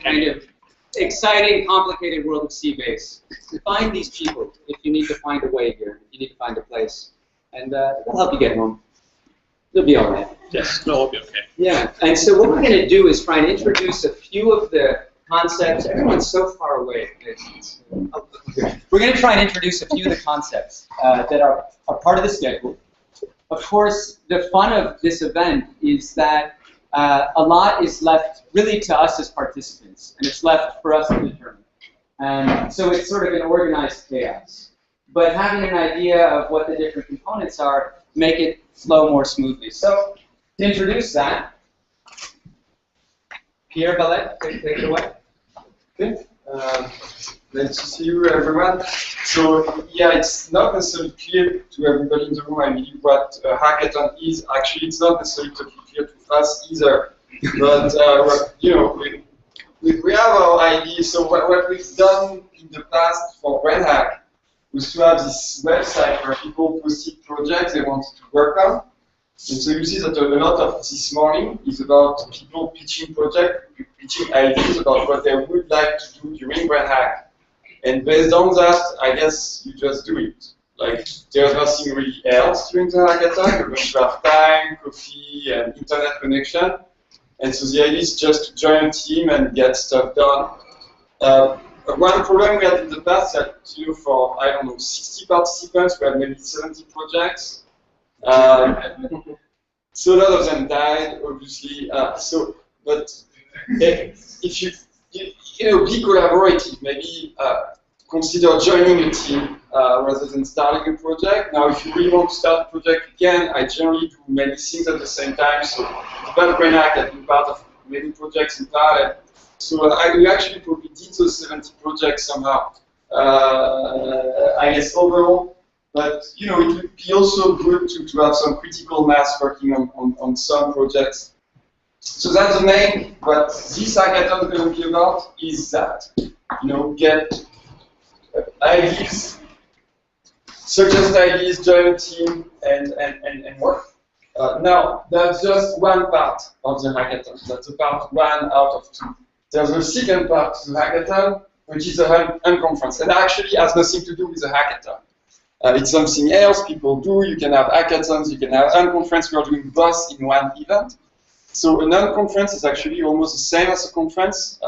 kind of exciting, complicated world of Seabase. Find these people if you need to find a way here, if you need to find a place. And they'll help you get home. You'll be all right. Yes, no, it'll be okay. Yeah, and so what we're going to do is try and introduce a few of the concepts. Everyone's so far away. We're going to try and introduce a few of the concepts that are part of the schedule. Of course, the fun of this event is that a lot is left really to us as participants, and it's left for us to determine. And so it's sort of an organized chaos. But having an idea of what the different components are make it flow more smoothly. So to introduce that, Pierre Ballet, take it away. Okay. Nice to see you, everyone. So, yeah, it's not necessarily clear to everybody in the room, I believe, what a hackathon is. Actually, it's not necessarily totally clear to us either. But, you know, we have our ideas. So what we've done in the past for BrainHack was to have this website where people posted projects they wanted to work on. And so you see that a lot of this morning is about people pitching projects, pitching ideas about what they would like to do during BrainHack. And based on that, I guess you just do it. Like, there's nothing really else during the hackathon. You're going to have time, coffee, and internet connection. And so the idea is just to join a team and get stuff done. One problem we had in the past is that, you know, for, I don't know, 60 participants, we had maybe 70 projects. So a lot of them died, obviously. But if you know, be collaborative, maybe consider joining a team rather than starting a project. Now, if you really want to start a project, you can. I generally do many things at the same time. So, about BrainHack, I've been part of many projects in parallel. So, we actually probably did those 70 projects somehow, I guess, overall. But, you know, it would be also good to have some critical mass working on some projects. So that's the main, what this hackathon is going to be about, is that, you know, get ideas, suggest ideas, join a team, and work. Now, that's just one part of the hackathon. That's a part 1 out of 2. There's a second part to the hackathon, which is a unconference, and actually has nothing to do with the hackathon. It's something else people do. You can have hackathons, you can have unconference. We are doing both in one event. So a non-conference is actually almost the same as a conference.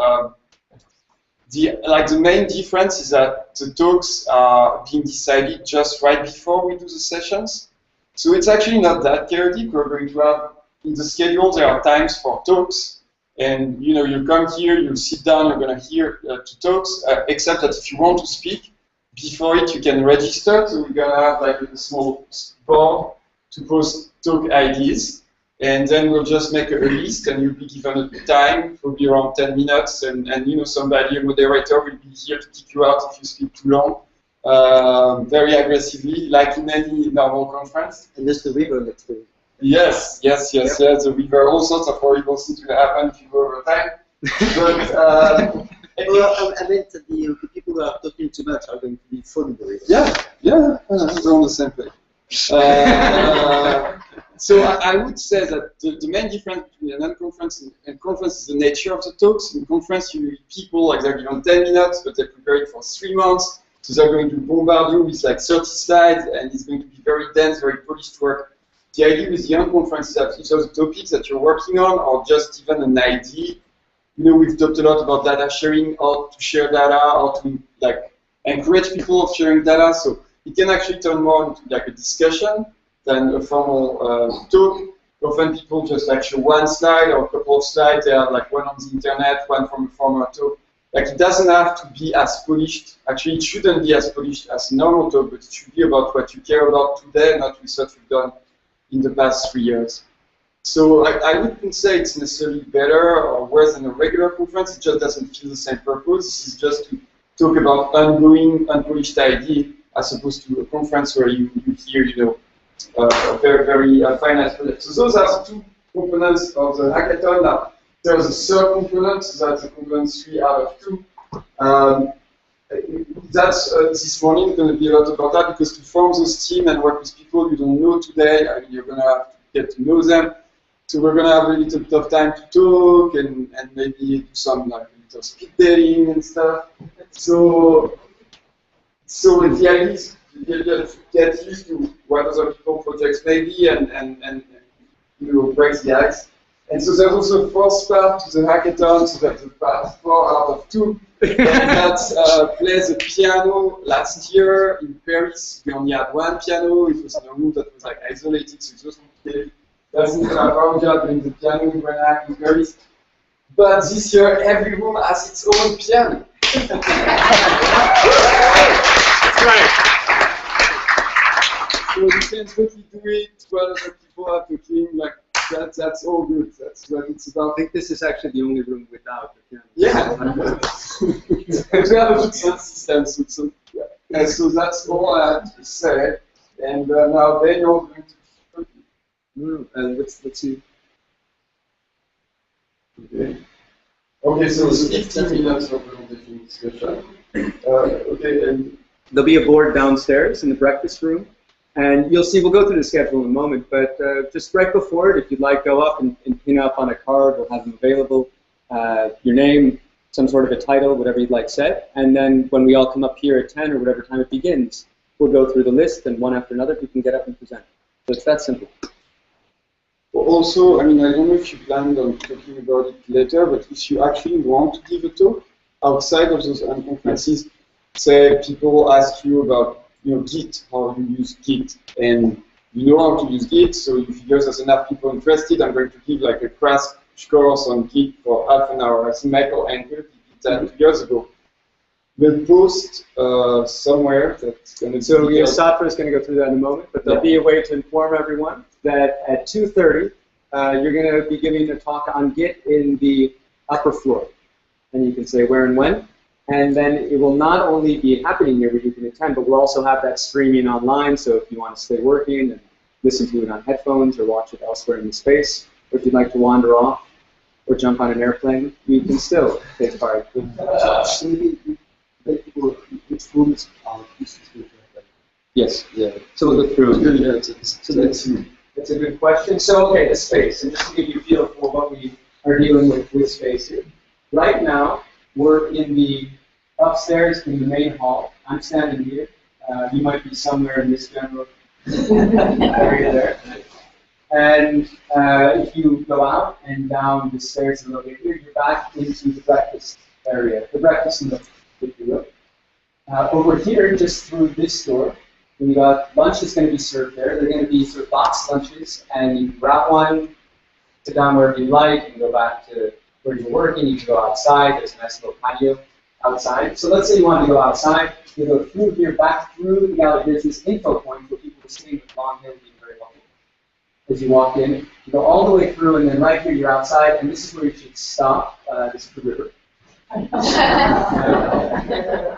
The main difference is that the talks are being decided just right before we do the sessions. So it's actually not that chaotic. We're going to have, in the schedule, there are times for talks. And, you know, you come here, you sit down, you're going to hear 2 talks, except that if you want to speak, before it you can register. So we're going to have like a small board to post talk ideas. And then we'll just make a list, and you'll be given a time, probably around 10 minutes, and you know, somebody, a moderator, will be here to kick you out if you speak too long, very aggressively, like in any normal conference. And there's the river next to it. Yes, the river, all sorts of horrible things will happen if you go over time. But, well, I meant that the people who are talking too much are going to be following the river. Yeah, we're on the same page. So I would say that the main difference between a non-conference and conference is the nature of the talks. In conference, people, like, they're given 10 minutes, but they prepare it for 3 months. So they're going to bombard you with like 30 slides, and it's going to be very dense, very polished work. The idea with the non-conference is that each of the topics that you're working on, or just even an idea. You know, we've talked a lot about data sharing, how to share data, how to like encourage people of sharing data. So it can actually turn more into like a discussion than a formal talk. Often people just like show 1 slide or a couple of slides. They have like 1 on the internet, 1 from a formal talk. Like, it doesn't have to be as polished. Actually, it shouldn't be as polished as a normal talk, but it should be about what you care about today, not with what you've done in the past 3 years. So I wouldn't say it's necessarily better or worse than a regular conference. It just doesn't feel the same purpose. This is just to talk about ongoing, unpolished idea, as opposed to a conference where you hear, you know, very finite projects. So those are the 2 components of the hackathon. Now, there's a third component, so that's a component 3 out of 2. That's this morning going to be a lot about that, because to form those teams and work with people you don't know today, you're going to have to get to know them. So we're gonna have a little bit of time to talk and maybe do some like a little speed dating and stuff. So the idea is to get used to what other people projects may be and you know, break the ice. And so there's also a fourth part to the hackathon, so that's the part 4 out of 2. And that plays the piano. Last year in Paris, we only had one piano. It was in a room that was like isolated, so it was complicated. Doesn't have our job doing the piano in BrainHack in Paris. But this year, every room has its own piano. That's right. So you can totally do it while other people are talking, like that's all good. That's what it's about. I think this is actually the only room without the piano. Yeah. We have a good sound system, so yeah. And so that's all I had to say. And now they are going to. And let's see. Okay. Okay, so it's 15 minutes of presentation discussion. Okay, and there'll be a board downstairs in the breakfast room. And you'll see, we'll go through the schedule in a moment, but just right before it, if you'd like, go up and pin up on a card. We'll have them available. Your name, some sort of a title, whatever you'd like set. And then when we all come up here at 10 or whatever time it begins, we'll go through the list, and one after another, you can get up and present. So it's that simple. Also, I mean, I don't know if you planned on talking about it later, but if you actually want to give a talk outside of those conferences, say people ask you about, you know, Git, how you use Git, and you know how to use Git, so you figure there's enough people interested, I'm going to give like a crash course on Git for half an hour. I think Michael Anker did that 2 years ago. We'll post somewhere that's going to be... So Satra is going to go through that in a moment, but there'll be a way to inform everyone that at 2:30, you're going to be giving a talk on Git in the upper floor. And you can say where and when. And then it will not only be happening here where you can attend, but we'll also have that streaming online, so if you want to stay working and listen to it on headphones or watch it elsewhere in the space, or if you'd like to wander off or jump on an airplane, you can still take part. Yes. Yeah. So we'll look through. Yeah, so let's see. That's a good question. So, okay, the space, and just to give you a feel for what we are dealing with space here. Right now, we're in the upstairs in the main hall. I'm standing here. You might be somewhere in this general area there. And if you go out and down the stairs a little bit here, you're back into the breakfast area, the breakfast nook, if you will. Over here, just through this door, we got lunch is going to be served there. They're going to be sort of boxed lunches, and you can grab one, sit down wherever you like. You can go back to where you're working. You can go outside. There's a nice little patio outside. So let's say you want to go outside. You go through here, back through the gallery. There's this info point for people sitting with long hair being very helpful. As you walk in, you go all the way through, and then right here you're outside, and this is where you should stop. This is the river.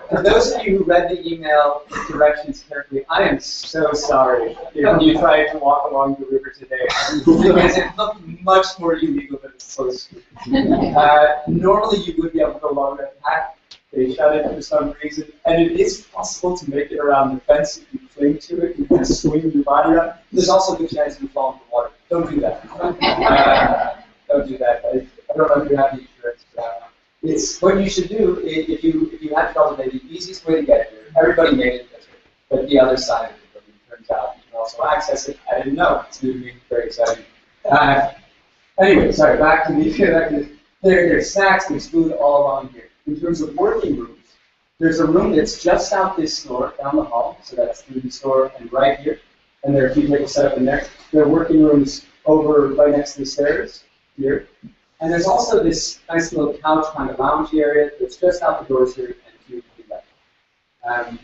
For those of you who read the email directions carefully, I am so sorry if you tried to walk along the river today, because it looked much more illegal than it's supposed to. Normally you would be able to go along that path. They shut it for some reason, and it is possible to make it around the fence if you cling to it. You can swing your body around. There's also a good chance you fall into the water. Don't do that. Don't do that. I don't know if you have the insurance for that. It's what you should do if you had trouble. The easiest way to get here. Everybody made it, that's right. But the other side of it, it turns out you can also access it. I didn't know. It's new to me. Very exciting. Anyway, sorry. Back to the there's snacks. There's food all along here. In terms of working rooms, there's a room that's just out this door, down the hall. So that's through this door and right here. And there are a few tables set up in there. There are working rooms over right next to the stairs here. And there's also this nice little couch kind of lounge area that's just out the doors here and to the left.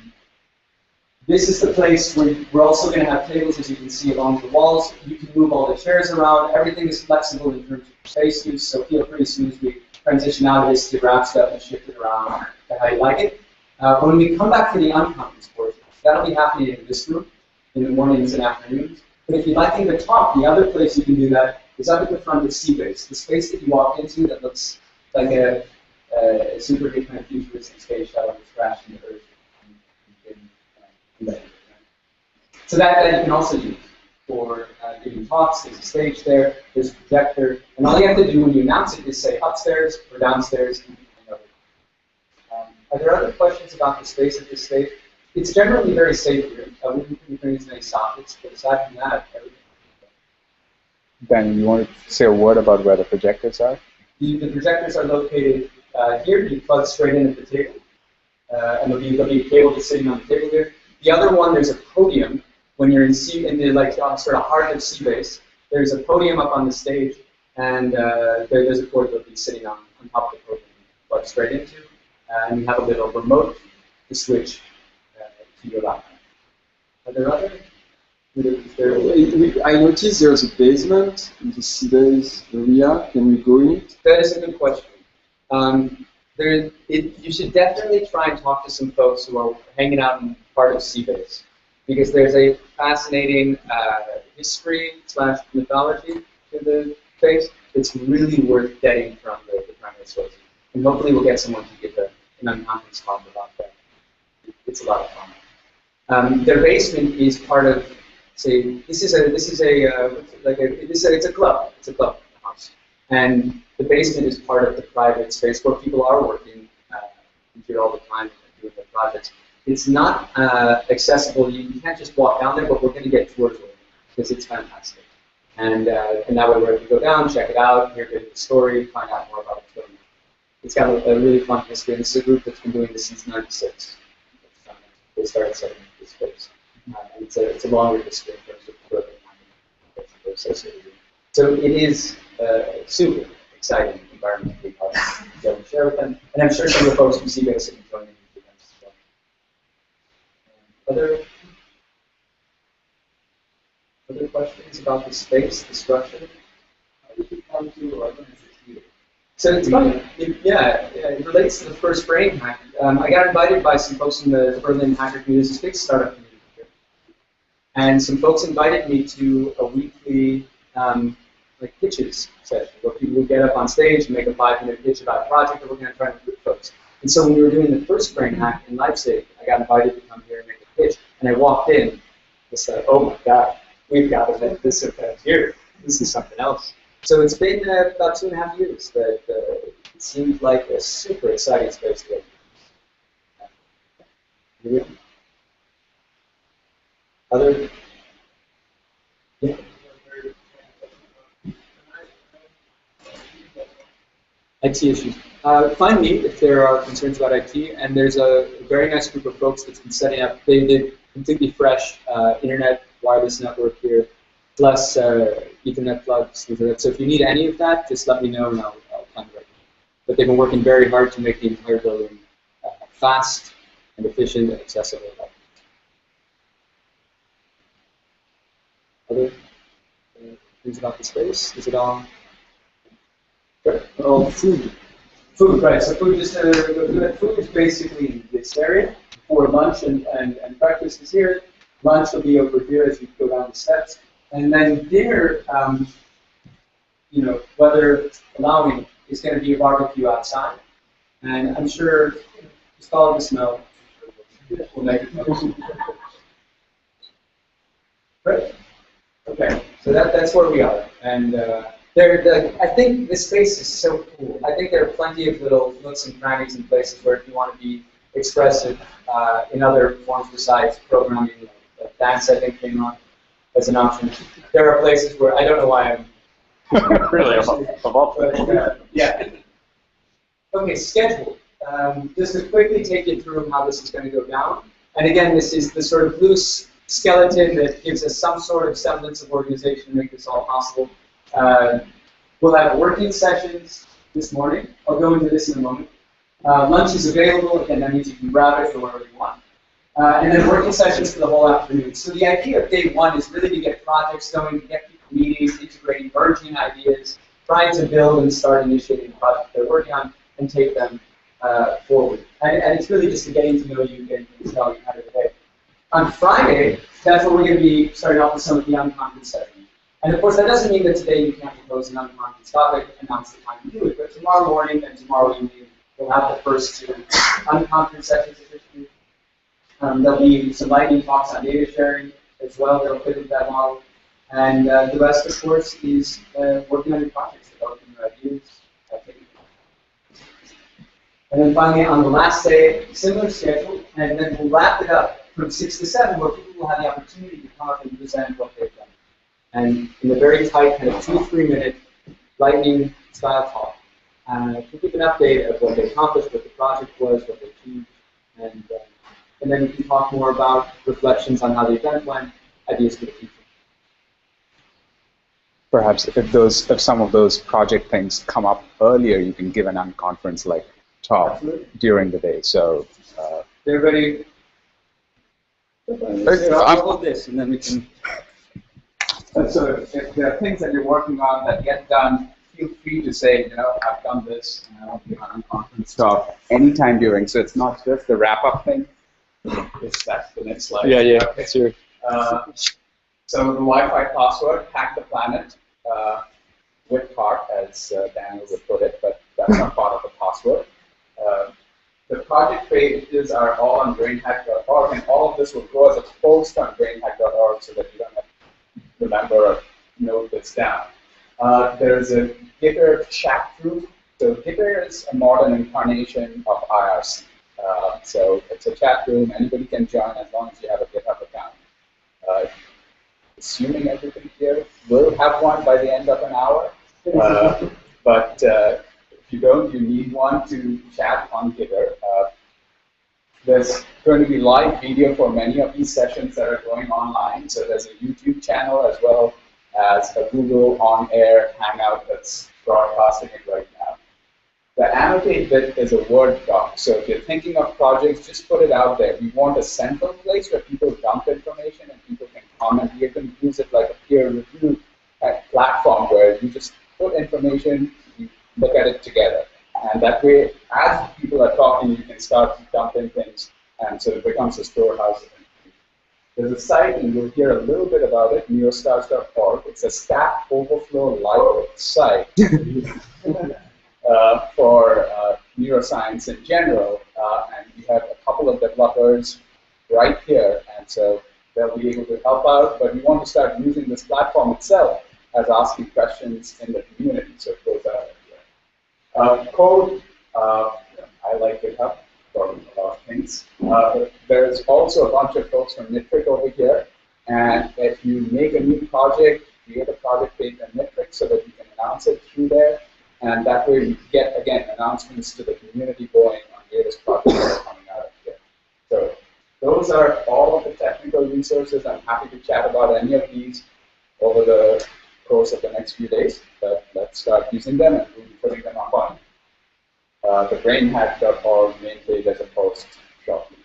This is the place where we're also going to have tables, as you can see, along the walls. You can move all the chairs around. Everything is flexible in terms of space use, so feel free as soon as we transition out of this to grab stuff and shift it around to how you like it. When we come back to the unconference portion, that'll be happening in this room in the mornings and afternoons. But if you'd like to talk, the other place you can do that is up at the front of Seabase, the space that you walk into that looks like a super big kind of futuristic space shuttle that's crashing the Earth. So that you can also use. for giving talks. There's a stage there. There's a projector. And all you have to do when you announce it is say upstairs or downstairs. Are there other questions about the space at this stage? It's generally very safe here. We wouldn't bring as many sockets, but aside from that, everything. Dan, you want to say a word about where the projectors are? The projectors are located here. You plug straight in at the table. And there'll be a cable just sitting on the table here. The other one, there's a podium. When you're in the sort of heart of Seabase, there's a podium up on the stage, and there's a cord that'll be sitting on top of the podium, plug straight into, and you have a little remote to switch to your laptop. Are there other? I noticed there's a basement in the Seabase area. Can we go in it? That is a good question. You should definitely try and talk to some folks who are hanging out in part of Seabase, because there's a fascinating history/mythology to the base that's really worth getting from the primary sources. And hopefully we'll get someone to give an unconference talk about that. It's a lot of fun. Their basement is part of, say, it's a club. It's a club house, and the basement is part of the private space where people are working here all the time doing their projects. It's not accessible. You can't just walk down there, but we're going to get tours with it because it's fantastic. And that way we're able to go down, check it out, hear the story, find out more about it. It's got a really fun history, and it's a group that's been doing this since '96. They started setting up this space. And it's a longer history in terms of work and associated with it. So it is super exciting environment to be part of. So we share with them, and I'm sure some of the folks from Seabase will be joining these events as well. Other questions about the space, the structure? How did you come to organize it here? So it's funny, it relates to the first BrainHack. I got invited by some folks in the Berlin hacker community. This is a big startup community here. And some folks invited me to a weekly pitches session where people would get up on stage and make a 5-minute pitch about a project that we're going to try to recruit folks. And so when we were doing the first BrainHack in Leipzig, I got invited to come here and make a pitch. And I walked in, it's like, oh my God, we've got to make this event here. This is something else. So it's been about 2.5 years that it seemed like a super exciting space to go. Other? Yeah. IT issues. Find me if there are concerns about IT, and there's a very nice group of folks that's been setting up. They did completely fresh internet wireless network here, plus Ethernet plugs, things like that. So if you need any of that, just let me know and I'll find it. But they've been working very hard to make the entire building fast and efficient and accessible. Other things about the space? Is it all? Oh, food. Food, right. So food is basically in this area for lunch and breakfast is here. Lunch will be over here as you go down the steps. And then dinner, weather allowing, is going to be a barbecue outside. And I'm sure just follow the smell. We'll make it. Great. Okay, so that's where we are. And I think this space is so cool. I think there are plenty of little nooks and crannies and places where if you want to be expressive in other forms besides programming, dance I think came on as an option. There are places where I don't know why I'm really of all places. Yeah. Okay, schedule. Just to quickly take you through how this is going to go down. And again, this is the sort of loose skeleton that gives us some sort of semblance of organization to make this all possible. We'll have working sessions this morning. I'll go into this in a moment. Lunch is available, and that means you can grab it for whatever you want. And then working sessions for the whole afternoon. So the idea of day one is really to get projects going, to get people meetings, integrating, merging ideas, trying to build and start initiating projects they're working on, and take them forward. And it's really just getting to know you, getting to tell you how to day. On Friday, that's where we're going to be starting off with some of the unconference sessions. And of course, that doesn't mean that today you can't propose an unconference topic, announce the time to do it, but tomorrow morning and tomorrow evening, we'll have the first two unconference sessions officially. There'll be some lightning talks on data sharing as well that'll fit into that model. And the rest, of course, is working on your projects, developing your ideas, activities. And then finally, on the last day, similar schedule, and then we'll wrap it up from 6 to 7, where people will have the opportunity to come up and present what they've done. And in a very tight, kind of 2-3 minute lightning style talk, to give an update of what they accomplished, what the project was, what they achieved, and then we can talk more about reflections on how the event went, ideas for the future. Perhaps if some of those project things come up earlier, you can give an unconference like talk during the day. So everybody, all of this, and then we can. So if there are things that you're working on that get done, feel free to say, I've done this, and I want to give an unconference talk anytime during. So it's not just the wrap-up thing. That's the next slide. yeah, sure. So the Wi-Fi password, hack the planet, with heart, as Daniel would put it, but that's not part of the password. The project pages are all on brainhack.org, and all of this will go as a post on brainhack.org so that you don't have to remember or note this down. There's a Gitter chat room. So Gitter is a modern incarnation of IRC. So it's a chat room. Anybody can join as long as you have a GitHub account. Assuming everybody here will have one by the end of an hour. But if you don't, you need one to chat on Gitter. There's going to be live video for many of these sessions that are going online. So there's a YouTube channel as well as a Google on-air Hangout that's broadcasting it right now. The annotate bit is a Word doc. So if you're thinking of projects, just put it out there. We want a central place where people dump information and people can comment. You can use it like a peer review platform where you just put information, you look at it together. And that way, as people are talking, you can start dumping things, and so it becomes a storehouse of information. There's a site, and you'll hear a little bit about it, neurostars.org. It's a Stack Overflow library site for neuroscience in general, and we have a couple of developers right here, and so they'll be able to help out, but we want to start using this platform itself as asking questions in the community, so it goes out here. Code, I like GitHub for a lot of things. There's also a bunch of folks from Nitric over here, and if you make a new project, create a project page on Nitric so that you can announce it through there, and that way you get, again, announcements to the community going on various projects that are coming out of here. So those are all of the technical resources. I'm happy to chat about any of these over the course of the next few days, but let's start using them, and we'll be putting them up on the brainhack.org main page as a post shortly.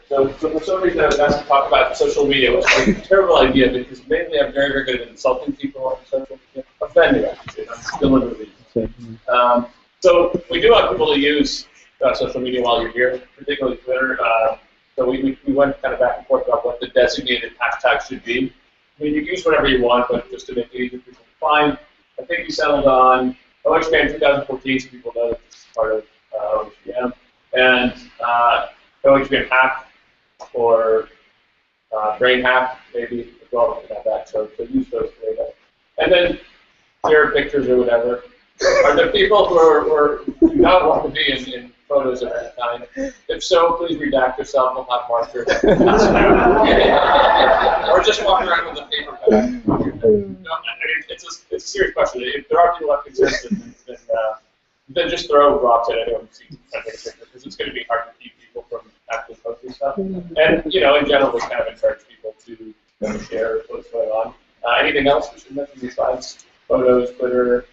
So for some reason I was asked to talk about social media, which is a terrible idea because mainly I'm very, very good at insulting people on social media. Offending, I should say, not deliberately. So we do want people to use social media while you're here, particularly Twitter. So we went kind of back and forth about what the designated hashtag should be. I mean, you can use whatever you want, but just to make it easier for people to find, I think we settled on OHBM 2014, so people know that this is part of OHBM, and OHBM Hack or BrainHack, maybe, as well, we can have that, so use those data. And then share pictures or whatever. Are there people who do not want to be in photos of any kind? If so, please redact yourself. We'll have markers. Or just walk around with a paper bag. No, I mean, it's a serious question. If there are people that consent, then just throw rocks at anyone who sees a picture, because it's going to be hard to keep people from actually posting stuff. And, in general, we kind of encourage people to share what's going on. Anything else we should mention besides photos, Twitter?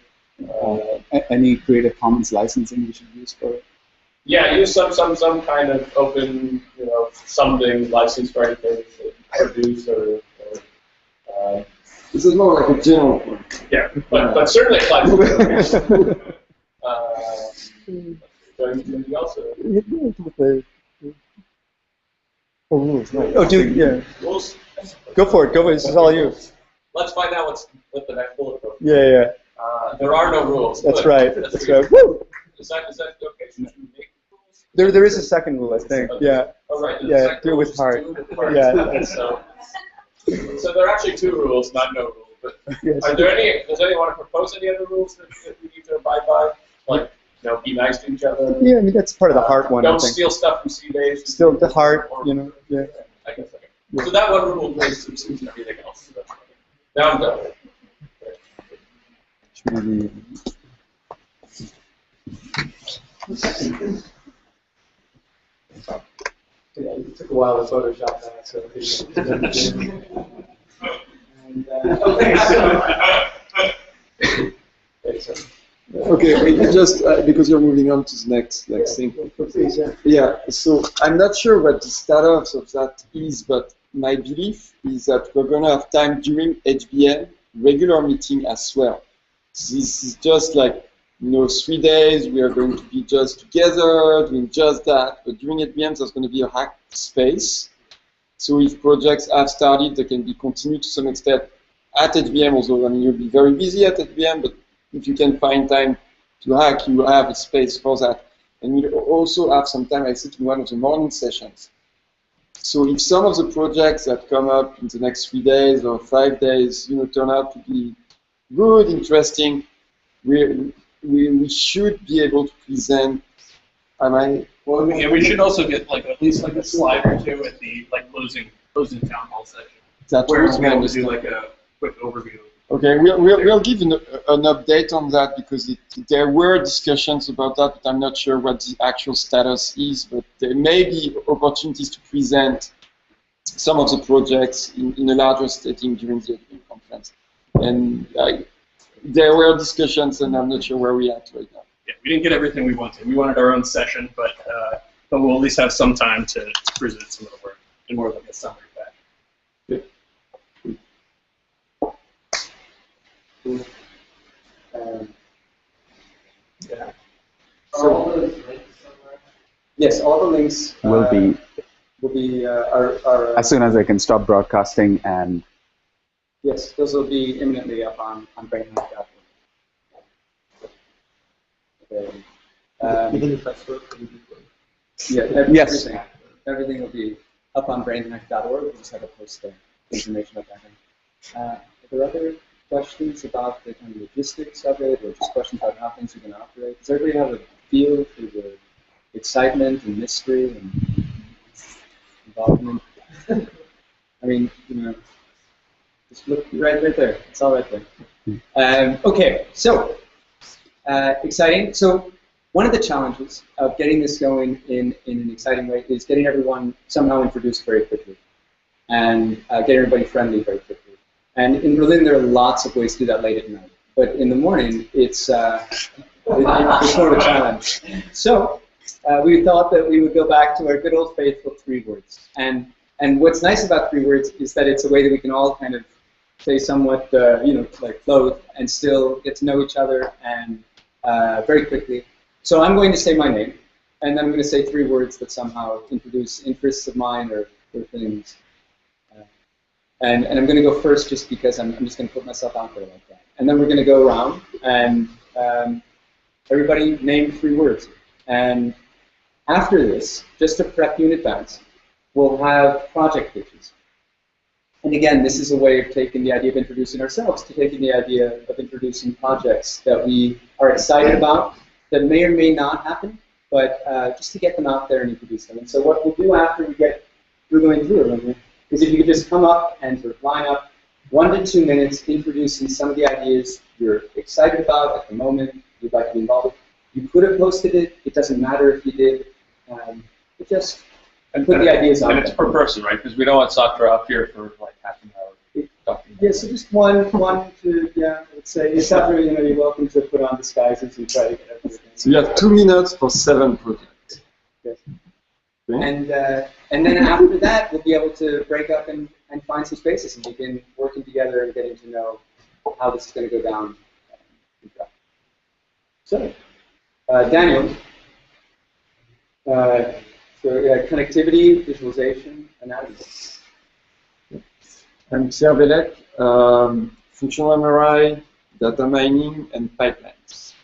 Any Creative Commons licensing we should use for it? Yeah, use some kind of open, something license for anything to produce or this is more like a general one. Yeah, but certainly applies to anything else? Oh, dude, yeah. Rules? Go for it. This is all you. Let's find out what the next bullet point. Yeah. There are no rules. That's right. That's right. Woo! Is that okay? Should we make rules? There is a second rule, I think. Okay. Yeah. Oh, right. Yeah, do it with heart. Yeah. So there are actually 2 rules, not no rule. But Yes. are there any? Does anyone want to propose any other rules that we need to abide by? Like, be nice to each other. Yeah, I mean that's part of the heart one. I Don't think. steal stuff from CBase. Still the heart, you know. Yeah. I guess. Okay. So that one rule plays subsumes everything else. So that's okay. Now I'm done. Maybe Yeah, it took a while to Photoshop that, so. Okay, just because you're moving on to the next thing. Yeah, so I'm not sure what the status of that is, but my belief is that we're going to have time during HBM regular meeting as well. This is just like, 3 days, we are going to be just together, doing just that, but during HBM there's going to be a hack space. So if projects have started, they can be continued to some extent at HBM, although I mean, you'll be very busy at HBM, but if you can find time to hack, you have a space for that. And we'll also have some time, I think, in one of the morning sessions. So if some of the projects that come up in the next 3 days or 5 days, turn out to be good, interesting, we should be able to present. Well, we should also get at least a slide or 2 at the closing town hall session, where we'll be able to do a quick overview. Okay, we'll give an update on that because there were discussions about that, but I'm not sure what the actual status is. But there may be opportunities to present some of the projects in a larger setting during the HBM conference. And there were discussions, and I'm not sure where we're at right now. Yeah, we didn't get everything we wanted. We wanted our own session, but we'll at least have some time to present some of the work in more of a summary pack. Yeah. So, yes, all the links will be are as soon as I can stop broadcasting, and yes, those will be imminently up on BrainHack.org. Okay. Even if I spoke, yes, everything will be up on BrainHack.org. We just have to post the information up there. Are there other questions about the kind of logistics of it, or just questions about how things are going to operate? Does everybody have a feel for the excitement and mystery and involvement? I mean, just look right there. It's all right there. Okay, so exciting. So one of the challenges of getting this going in an exciting way is getting everyone somehow introduced very quickly and get everybody friendly very quickly. And in Berlin, there are lots of ways to do that late at night. But in the morning, it's more of a challenge. So we thought that we would go back to our good old faithful 3 words. And what's nice about 3 words is that it's a way that we can all kind of stay somewhat, clothed and still get to know each other and very quickly. So I'm going to say my name, and then I'm going to say 3 words that somehow introduce interests of mine or things. And I'm going to go first just because I'm just going to put myself out there like that. And then we're going to go around and everybody name 3 words. And after this, just to prep you in advance, we'll have project pitches. And again, this is a way of taking the idea of introducing ourselves to taking the idea of introducing projects that we are excited about that may or may not happen, but just to get them out there and introduce them. And so what we'll do after we get through going through it is if you could just come up and sort of line up 1 to 2 minutes introducing some of the ideas you're excited about at the moment, you'd like to be involved with. You could have posted it. It doesn't matter if you did. But just put the ideas out. And it's per person, right? Because we don't want Satra up here for half an hour. Yeah, so just one to, let's say, Satra, you're welcome to put on disguises and try to get everything. So you have 2 minutes for 7 projects. Yes. Okay. And then after that, we'll be able to break up and find some spaces and begin working together and getting to know how this is going to go down. So, Daniel, connectivity, visualization, analysis. I'm Servelek, functional MRI, data mining, and pipelines.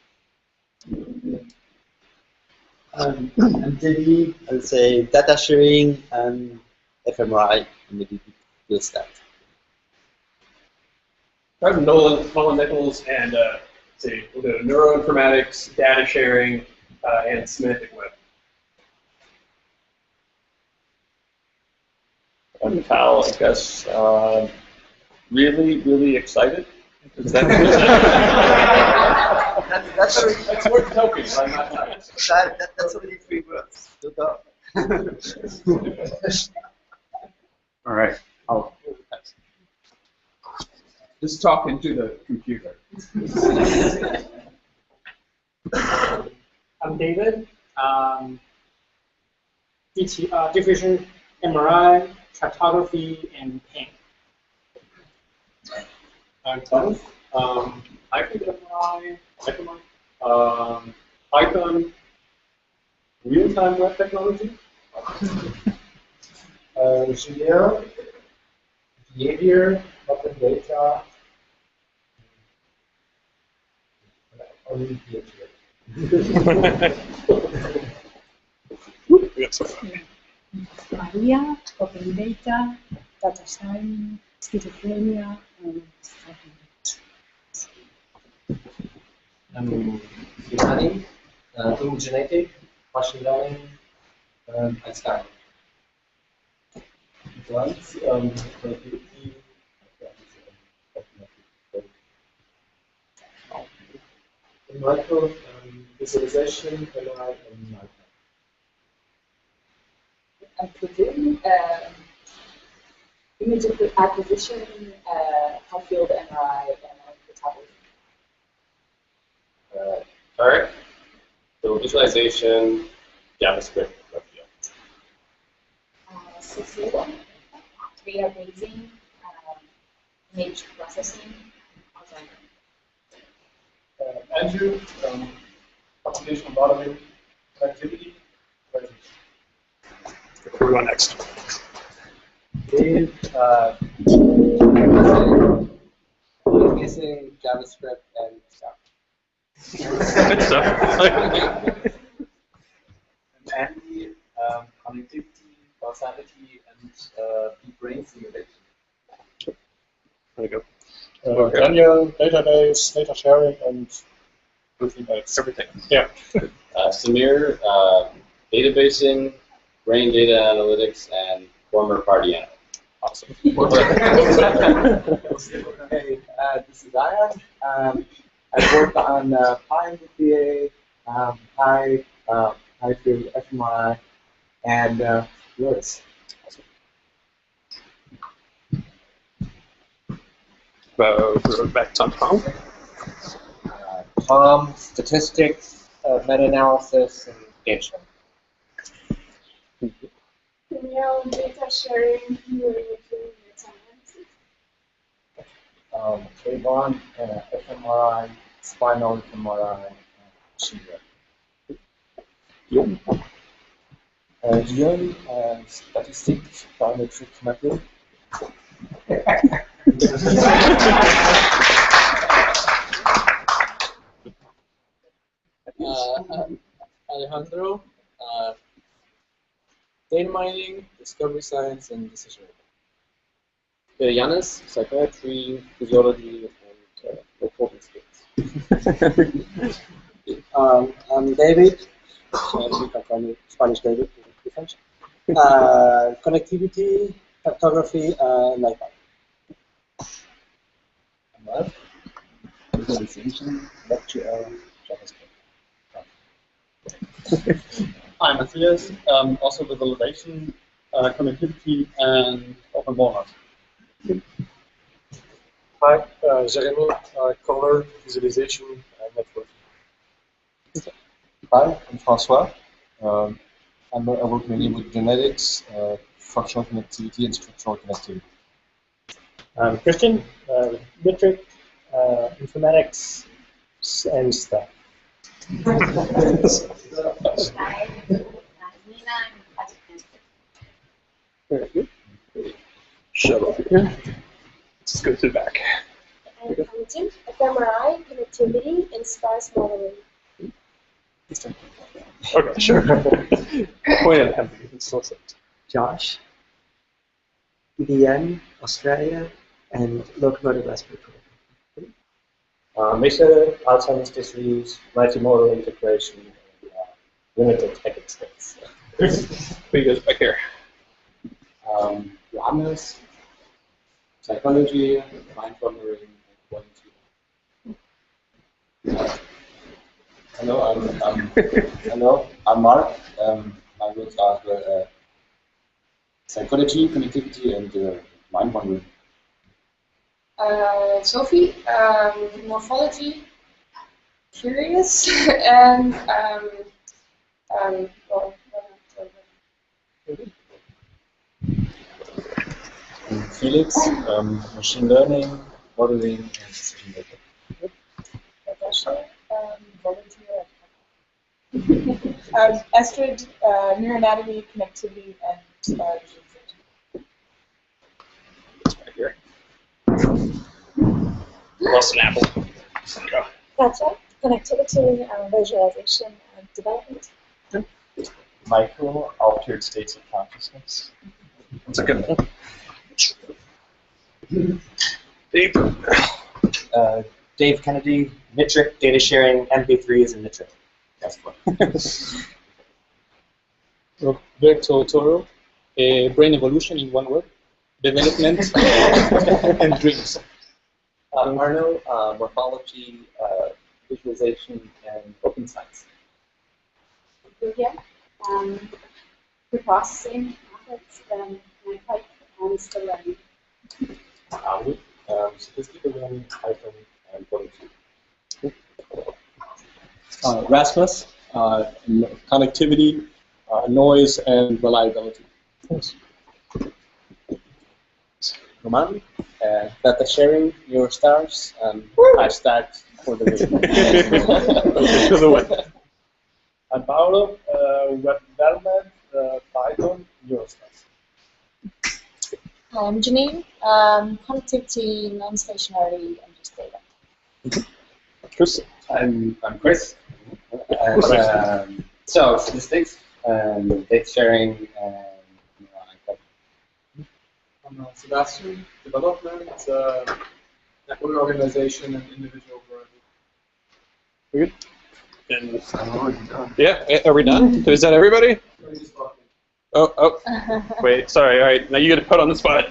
MTV, I would say data sharing and fMRI, and maybe just that. I'm Nolan Nichols, and say we'll do neuroinformatics, data sharing, and semantic web. I'm Cal, I guess. Really excited. Is that That's worth token, right? Not science. That's only 3 words. Good job. All right. I'll just talk into the computer. I'm David. Diffusion, MRI, cartography, and pain. I'm Tom. Hybrid MRI, Python, real-time web technology. Julien, behavior, open data, only behavior. Maria, open data, data science, schizophrenia, and Giovanni, human genetic, machine learning, and Sky. Micro visualization, MRI, and I presume image acquisition, high-field MRI, and metabolism. Alright. So visualization, JavaScript, WebGL. Cecilia, databasing, image processing, Andrew, application modeling, connectivity. Who we want next? Dave, using JavaScript and stuff. good stuff? And Andy, connectivity, causality, and deep brain simulation. There you go. Daniel, database, data sharing, and everything else. Everything. Yeah. Samir, databasing, brain data analytics, and former party animal. Awesome. Hey, this is Ian. I work on PyMBA, high-field fMRI, and yours. Back to Tom. Tom, statistics, meta-analysis, and data sharing. Danielle, data sharing, meta-analysis. Trayvon, fMRI, spinal fMRI, machine learning. Guillaume, statistics, biometric method. Alejandro, data mining, discovery science, and decision making. Yanis, psychiatry, physiology, and reporting skills. I'm David, Spanish David, French. Connectivity, cartography, and life. Visualization, lecture, Hi, Matthias. Also visualization, connectivity, and open walnut. Hi, Jeremy, color, visualization, and network. Hi, I'm François. I work mainly with genetics, functional connectivity, and structural connectivity. I'm Christian, metric, informatics, and stuff. Very good. Shut up here. Let's go to the back. And content, fMRI, connectivity, and sparse modeling. Okay, sure. Point at him. It's so sad. Josh, EDN, Australia, and locomotive respiratory. Measure Alzheimer's disease, multimodal integration, and limited tech expense. Who goes back here? Johannes, psychology, mind wandering, and quality. Hello, I'm Mark. I work as psychology, connectivity, and mind wandering. Sophie, morphology, curious, and Felix, machine learning, modeling, and decision making. Natasha, volunteer. Astrid, neuroanatomy, connectivity, and visualization. Right here. Lost an apple. There you go. Gotcha. Connectivity, visualization, and development. Micro, altered states of consciousness. That's a good one. Dave. Dave Kennedy, Nitric, data sharing, MP3s, and Nitric. That's what. Roberto Toro, brain evolution in one word, development and dreams. Arno, morphology, visualization, and open science. Julia, preprocessing methods, NumPy, and still learning. Ahmed, statistical learning, Python, and coding. Rasmus, connectivity, noise, and reliability. Thanks. Roman, data sharing, Eurostars, and hashtags for the win. And Paolo, web development, Python, Eurostars. Hi, I'm Janine, connectivity, non-stationary, and just data. Chris. I'm Chris. So statistics, data sharing, and I'm Sebastian, development, network organization, and individual variety. We good? And, yeah, are we done? Is that everybody? Oh, wait, sorry. All right, now you got to put on the spot.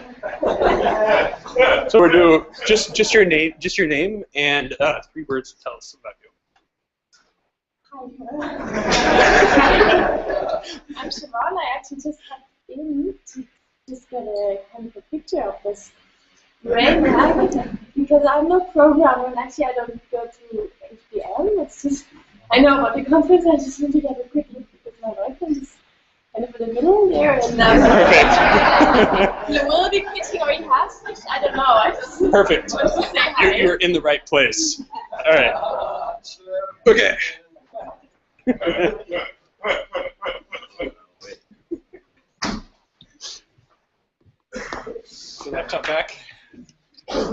So we're doing just your name, and 3 words to tell us about you. I'm Siobhan. I actually just got in to just get a kind of a picture of this BrainHack because I'm no programmer and actually I don't go to OHBM. It's just I know about the conference. I just want to get a quick look because my boyfriend is kind of in the middle there, and he will be pitching or he has pitched. I don't know. I just Perfect. want to say hi. You're in the right place. All right. Okay. Laptop back.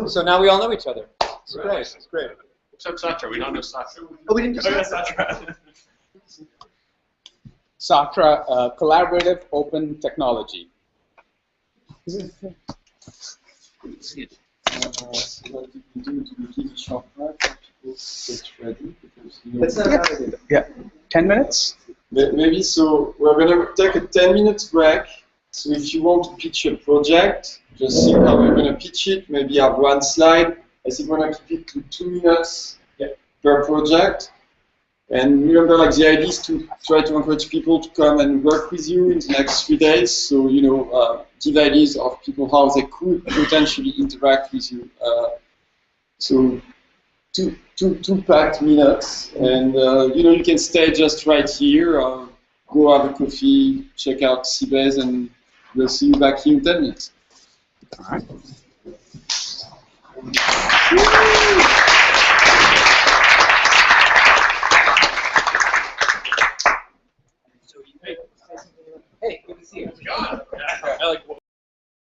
So now we all know each other. It's great. It's great. Except Satra. We don't know Satra. Oh, we didn't do Satra. Satra, collaborative open technology. Yeah, 10 minutes? Maybe so. We're going to take a 10-minute break. So if you want to pitch a project, just think how you're going to pitch it. Maybe have 1 slide. I think we're going to keep it to 2 minutes per project. And remember, like the idea is to try to encourage people to come and work with you in the next 3 days. So give ideas of people how they could potentially interact with you. So two packed minutes, and you can stay just right here. Go have a coffee, check out Seabase, and we'll see you back here in 10 minutes. All right.